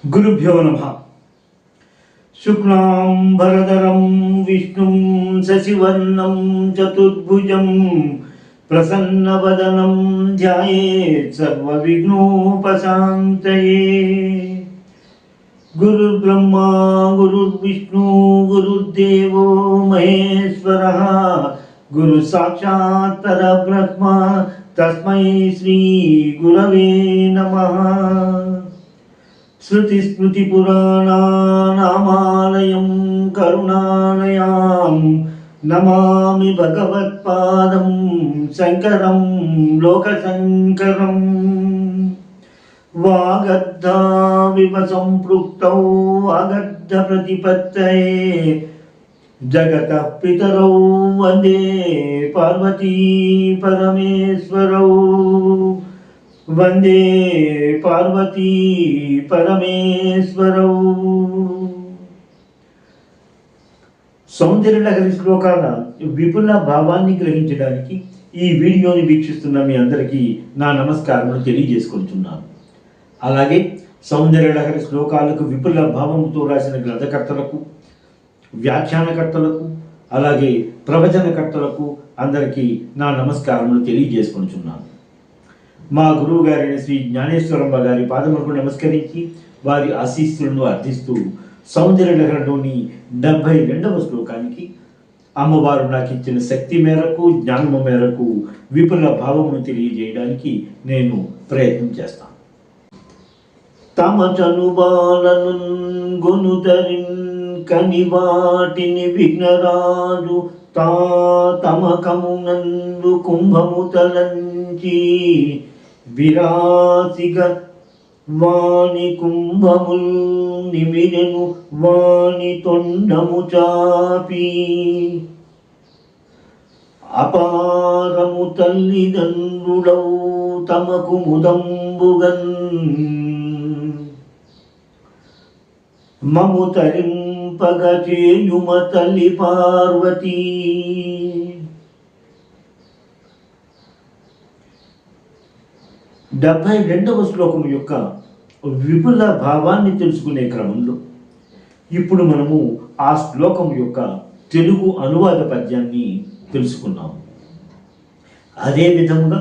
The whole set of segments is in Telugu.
గురుభ్యో నమః. శుక్లాంబరధరం విష్ణుం శశివర్ణం చతుర్భుజం ప్రసన్నవదనం ధ్యాయేత్ సర్వవిఘ్నోపశాంతయే. గురుర్బ్రహ్మా గురుర్విష్ణు గురుర్దేవో మహేశ్వరః గురు సాక్షాత్ పరబ్రహ్మ తస్మై శ్రీ గురవే నమః. శృతిస్మృతిపురాణానామాలయం కరుణాలయాం నమామి భగవత్పాదం శంకరం లోకశంకరం. వాగర్ధావివ సంపృక్తౌ వాగర్ధ ప్రతిపత్తయే జగతః పితరౌ వందే పార్వతీ పరమేశ్వరౌ. వందే పార్వతీ పరమేశ్వరౌ. సౌందర్యలహరి శ్లోకాల విపుల భావాన్ని గ్రహించడానికి ఈ వీడియోని వీక్షిస్తున్న మీ అందరికీ నా నమస్కారములు తెలియజేసుకుంటున్నాను. అలాగే సౌందర్యలహరి శ్లోకాలకు విపుల భావముతో రాసిన గ్రంథకర్తలకు, వ్యాఖ్యానకర్తలకు, అలాగే ప్రవచనకర్తలకు అందరికీ నా నమస్కారములు తెలియజేసుకుంటున్నాను. మా గురువు గారైన శ్రీ జ్ఞానేశ్వరమ్మ గారి పాదములకు నమస్కరించి వారి ఆశీస్సులను అర్థిస్తూ సౌందర్యలహరిలోని 72వ శ్లోకానికి అమ్మవారు నాకు ఇచ్చిన శక్తి మేరకు, జ్ఞానము మేరకు విపుల భావమును తెలియజేయడానికి నేను ప్రయత్నం చేస్తాను. తమ చనుబాలను గొనుతరిన్ కని వాటిని విఘ్నరాజు తా తమకమునందు కుంభము తలంచి విరాసిగ వాణి కుంభముల్ నిమిరెను వాణి తొండము చాపి అపారము తల్లిదండ్రులౌ తమకు ముదంబుగన్ మము తరింపగ చేయుమ తల్లి పార్వతీ. 72వ శ్లోకం యొక్క విపుల భావాన్ని తెలుసుకునే క్రమంలో ఇప్పుడు మనము ఆ శ్లోకం యొక్క తెలుగు అనువాద పద్యాన్ని తెలుసుకున్నాము. అదే విధముగా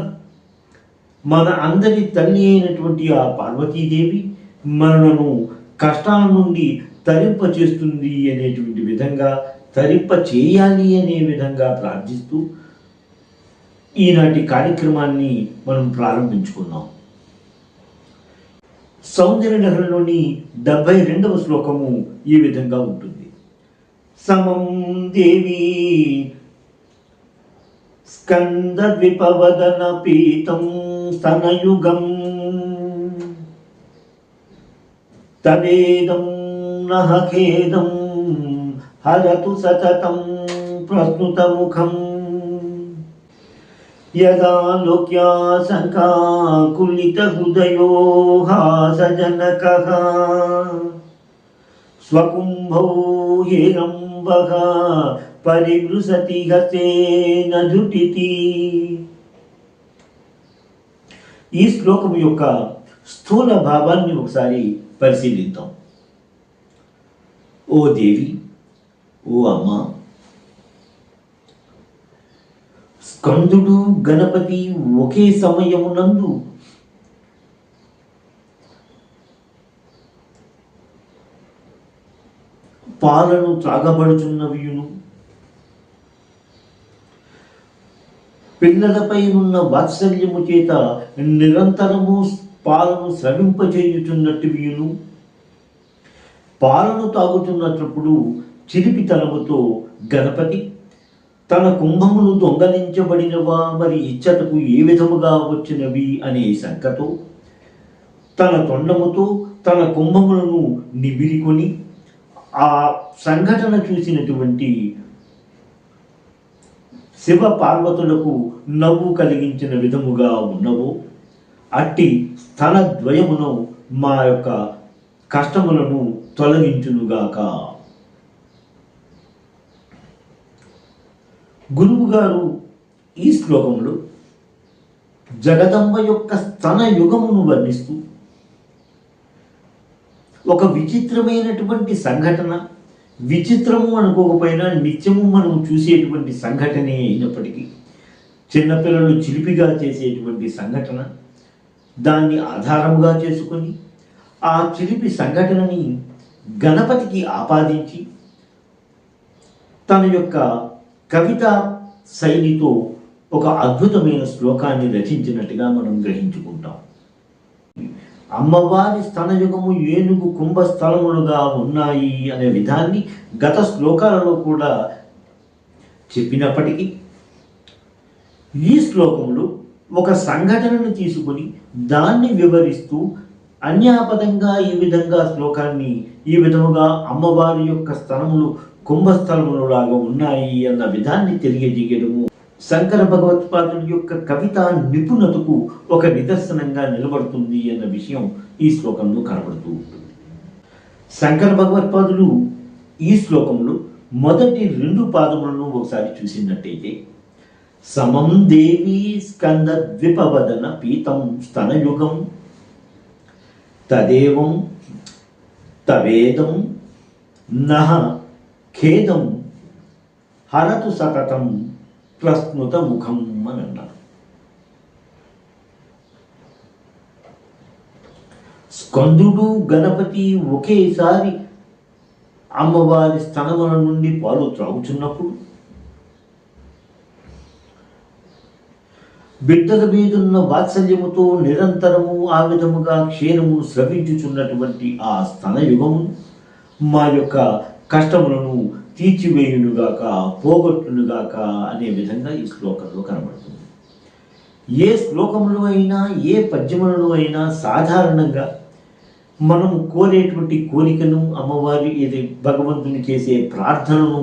మన అందరి తల్లి అయినటువంటి ఆ పార్వతీదేవి మనలను కష్టాల నుండి తరింప చేస్తుంది అనేటువంటి విధంగా, తరింప చేయాలి అనే విధంగా ప్రార్థిస్తూ ఈనాటి కార్యక్రమాన్ని మనం ప్రారంభించుకున్నాం. సౌందర్యలహరిలోని 72వ శ్లోకము ఈ విధంగా ఉంటుంది. సమం దేవి స్కంద ద్విపవదన పీతం స్తనయుగం తవేదం నః ఖేదం హరతు సతతం ప్రస్నుత ముఖం. యదా లోక్యా సంకాకులిత హృదయో హాసజనకః స్వకుంభౌ హేరంబః పరివృసతి హస్తేన ఝుటితి. ఈ శ్లోకం యొక్క స్థూల భావాన్ని ఒకసారి పరిశీలిద్దాం. ఓ దేవి, ఓ అమ్మ, స్కందుడు గణపతి ఒకే సమయమునందు పాలను త్రాగబడుచున్నవియును, పిల్లలపై ఉన్న వాత్సల్యము చేత నిరంతరము పాలను స్రవింపచేయుచున్నట్టువియును, పాలను తాగుతున్నప్పుడు చిలిపితనముతో గణపతి తన కుంభములు దొంగలించబడినవా, మరి ఇచ్చటకు ఏ విధముగా వచ్చినవి అనే శంకతో తన తొండముతో తన కుంభములను నిబిరికొని ఆ సంఘటన చూసినటువంటి శివ పార్వతులకు నవ్వు కలిగించిన విధముగా ఉన్నవో అట్టి స్థన ద్వయమును మా యొక్క కష్టములను తొలగించునుగాక. గురువు గారు ఈ శ్లోకంలో జగదంబ యొక్క స్తన యుగమును వర్ణిస్తూ ఒక విచిత్రమైనటువంటి సంఘటన, విచిత్రము అనుకోకపోయినా నిత్యము మనం చూసేటువంటి సంఘటనే అయినప్పటికీ, చిన్నపిల్లలు చిలిపిగా చేసేటువంటి సంఘటన, దాన్ని ఆధారముగా చేసుకొని ఆ చిలిపి సంఘటనని గణపతికి ఆపాదించి తన యొక్క కవితా శైలితో ఒక అద్భుతమైన శ్లోకాన్ని రచించినట్టుగా మనం గ్రహించుకుంటాం. అమ్మవారి స్తనయుగము ఏనుగు కుంభస్థలములుగా ఉన్నాయి అనే విధాన్ని గత శ్లోకాలలో కూడా చెప్పినప్పటికీ, ఈ శ్లోకంలో ఒక సంఘటనను తీసుకొని దాన్ని వివరిస్తూ అన్యాపదంగా ఈ విధంగా శ్లోకాన్ని ఈ విధముగా అమ్మవారి యొక్క స్థలములు కుంభస్థలములులాగా ఉన్నాయి అన్న విధాన్ని తెలియజేయడము శంకర భగవత్పాదుల యొక్క కవితా నిపుణతకు ఒక నిదర్శనంగా నిలబడుతుంది అన్న విషయం ఈ శ్లోకంలో కనబడుతూ ఉంటుంది. శంకర భగవత్పాదులు ఈ శ్లోకంలో మొదటి 2 పాదములను ఒకసారి చూసినట్టయితే, సమం దేవి స్కంద ద్విపవదన పీతం స్తనయుగం తదేవం తవేదం నహ ఖేదం హరతు సతతం ప్రస్నుత ముఖం అని అన్నారు. స్కందుడు గణపతి ఒకేసారి అమ్మవారి స్తనముల నుండి పాలు త్రాగుచున్నప్పుడు బిడ్డల మీదున్న వాత్సల్యముతో నిరంతరము ఆ విధముగా క్షీరము స్రవించుచున్నటువంటి ఆ స్తనయుగము మా యొక్క కష్టములను తీర్చివేయునుగాక, పోగొట్టునుగాక అనే విధంగా ఈ శ్లోకంలో కనబడుతుంది. ఏ శ్లోకములు అయినా, ఏ పద్యములను అయినా సాధారణంగా మనం కోరేటువంటి కోరికను, అమ్మవారి ఇది భగవంతుని చేసే ప్రార్థనను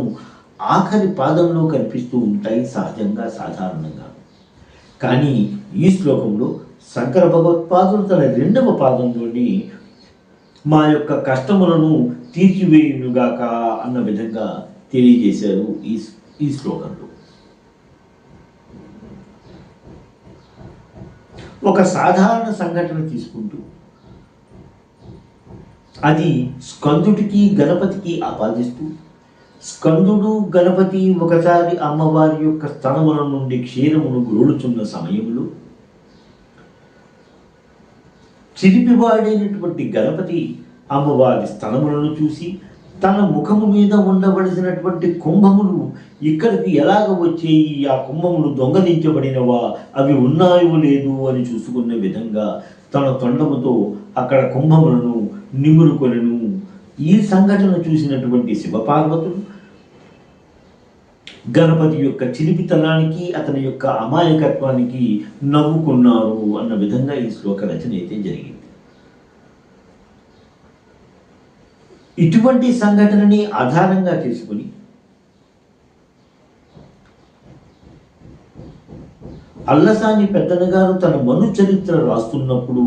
ఆఖరి పాదంలో కనిపిస్తూ ఉంటాయి సహజంగా, సాధారణంగా. కానీ ఈ శ్లోకంలో శంకర భగవత్పాదులు తన 2వ పాదంలోని మా యొక్క కష్టములను తీర్చివేయునుగాక అన్న విధంగా తెలియజేశారు ఈ శ్లోకంలో. ఒక సాధారణ సంఘటన తీసుకుంటూ అది స్కందుడికి గణపతికి ఆపాదిస్తూ, స్కందుడు గణపతి ఒకసారి అమ్మవారి యొక్క స్తనముల నుండి క్షీరమును గ్రోలుచున్న సమయంలో చిలిపివాడైనటువంటి గణపతి అమ్మవారి స్తనములను చూసి తన ముఖము మీద ఉండవలసినటువంటి కుంభములు ఇక్కడికి ఎలాగ వచ్చేయి, ఆ కుంభములు దొంగలించబడినవా, అవి ఉన్నాయో లేదు అని చూసుకున్న విధంగా తన తొండముతో అక్కడ కుంభములను నిమురుకొనెను. ఈ సంఘటన చూసినటువంటి శివపార్వతులు గణపతి యొక్క చిలిపితనానికి, అతని యొక్క అమాయకత్వానికి నవ్వుకున్నారు అన్న విధంగా ఈ శ్లోక రచన అయితే జరిగింది. ఇటువంటి సంఘటనని ఆధారంగా చేసుకుని అల్లసాని పెద్దనగారు తన మను చరిత్ర రాస్తున్నప్పుడు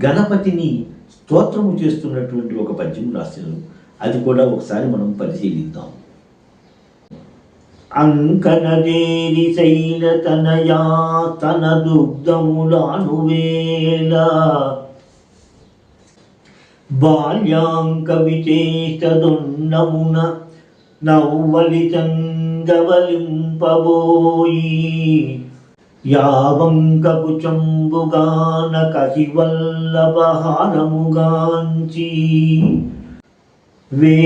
గణపతిని స్తోత్రము చేస్తున్నటువంటి ఒక పద్యం రాశారు. అది కూడా ఒకసారి మనం పరిశీలిద్దాం. అంకనజేరి శైల తనయా తన దుగ్ధములానువేళ బాల్యాంక విచేష్టదొన్నమున నవ్వలి చందవలింపబోయి యావంకపు చంబుగాన కహివల్లభహారముగాంచి వే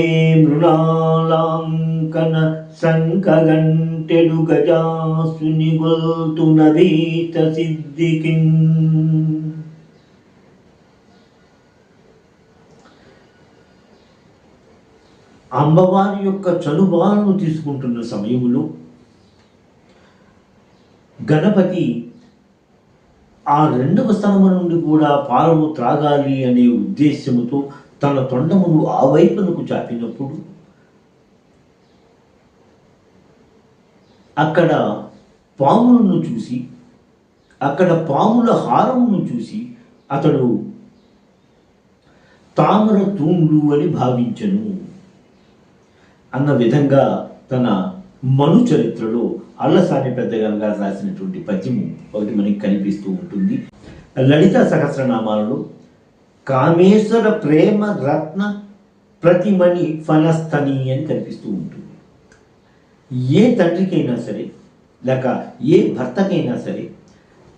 మృణాలాంకన సంకగంటెడు గజాసుని గొల్తునవీత సిద్ధికిన్. అమ్మవారి యొక్క చనుబాలను తీసుకుంటున్న సమయంలో గణపతి ఆ 2వ స్థనము నుండి కూడా పాలను త్రాగాలి అనే ఉద్దేశ్యముతో తన తొండమును ఆ వైపునకు చాపినప్పుడు అక్కడ పాములను చూసి, అక్కడ పాముల హారమును చూసి అతడు తామర తూండ్లు అని భావించను అన్న విధంగా తన మను చరిత్రలో అల్లసాని పెద్దగా రాసినటువంటి పద్యము ఒకటి మనకి కనిపిస్తూ ఉంటుంది. లలిత సహస్రనామాలలో కామేశ్వర ప్రేమ రత్న ప్రతిమణి ఫలస్థని అని కనిపిస్తూ ఉంటుంది. ఏ తండ్రికైనా సరే లేక ఏ భర్తకైనా సరే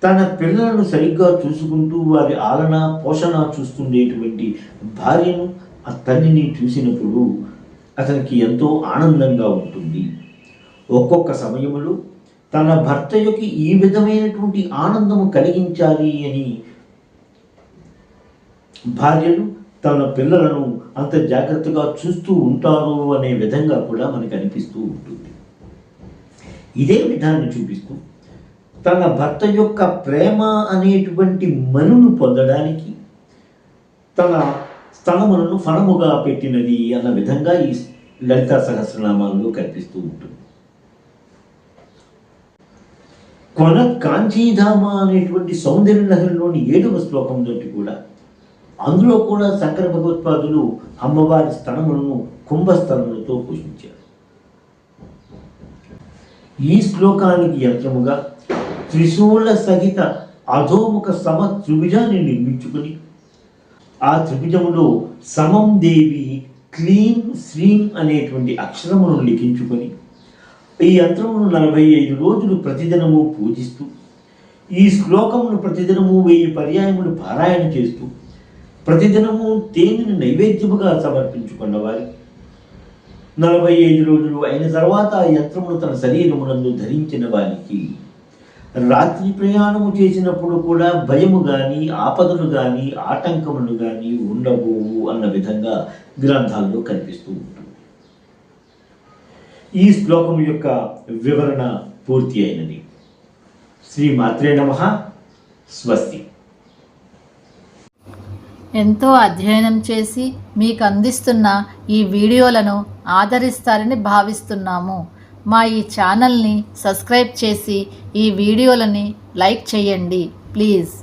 తన పిల్లలను సరిగ్గా చూసుకుంటూ వారి ఆలన పోషణ చూస్తుండేటువంటి భార్యను, ఆ తల్లిని చూసినప్పుడు అతనికి ఎంతో ఆనందంగా ఉంటుంది. ఒక్కొక్క సమయంలో తన భర్త యొక్క ఈ విధమైనటువంటి ఆనందము కలిగించాలి అని భార్యలు తన పిల్లలను అంత జాగ్రత్తగా చూస్తూ ఉంటారు అనే విధంగా కూడా మనకు అనిపిస్తూ ఉంటుంది. ఇదే విధాన్ని చూపిస్తూ తన భర్త యొక్క ప్రేమ అనేటువంటి మనును పొందడానికి తన స్తనములను ఫలముగా పెట్టినది అన్న విధంగా ఈ లలితా సహస్రనామాల్లో కనిపిస్తూ ఉంటుంది. కొన కాంచీధామ అనేటువంటి సౌందర్య లహరిలోని 7వ శ్లోకం తోటి కూడా అందులో కూడా శంకర భగవత్పాదులు అమ్మవారి స్తనములను కుంభస్థలములతో పోషించారు. ఈ శ్లోకానికి యంత్రముగా త్రిశూల సహిత అధోముఖ సమ త్రిభుజాన్ని నిర్మించుకుని ఆ త్రిభుజములో సమం దేవి క్లీం శ్రీం అనేటువంటి అక్షరములను లిఖించుకొని ఈ యంత్రమును 45 రోజులు ప్రతిదినము పూజిస్తూ ఈ శ్లోకమును ప్రతిదినము 1000 పర్యాయములు పారాయణ చేస్తూ ప్రతిదినము తేనెను నైవేద్యముగా సమర్పించుకున్న వారి 45 రోజులు అయిన తర్వాత ఆ యంత్రమును తన శరీరమునందు ధరించిన వారికి రాత్రి ప్రయాణము చేసినప్పుడు కూడా భయము కానీ ఆపదలు కానీ ఆటంకములు కానీ ఉండవు అన్న విధంగా గ్రంథాల్లో కనిపిస్తూ ఉంటుంది. ఈ శ్లోకం యొక్క వివరణ పూర్తి అయినది. శ్రీమాత్రే నమః. స్వస్తి. ఎంతో అధ్యయనం చేసి మీకు అందిస్తున్న ఈ వీడియోలను ఆదరిస్తారని భావిస్తున్నాము. మా ఈ ఛానల్ని సబ్స్క్రైబ్ చేసి ఈ వీడియోలని లైక్ చేయండి ప్లీజ్.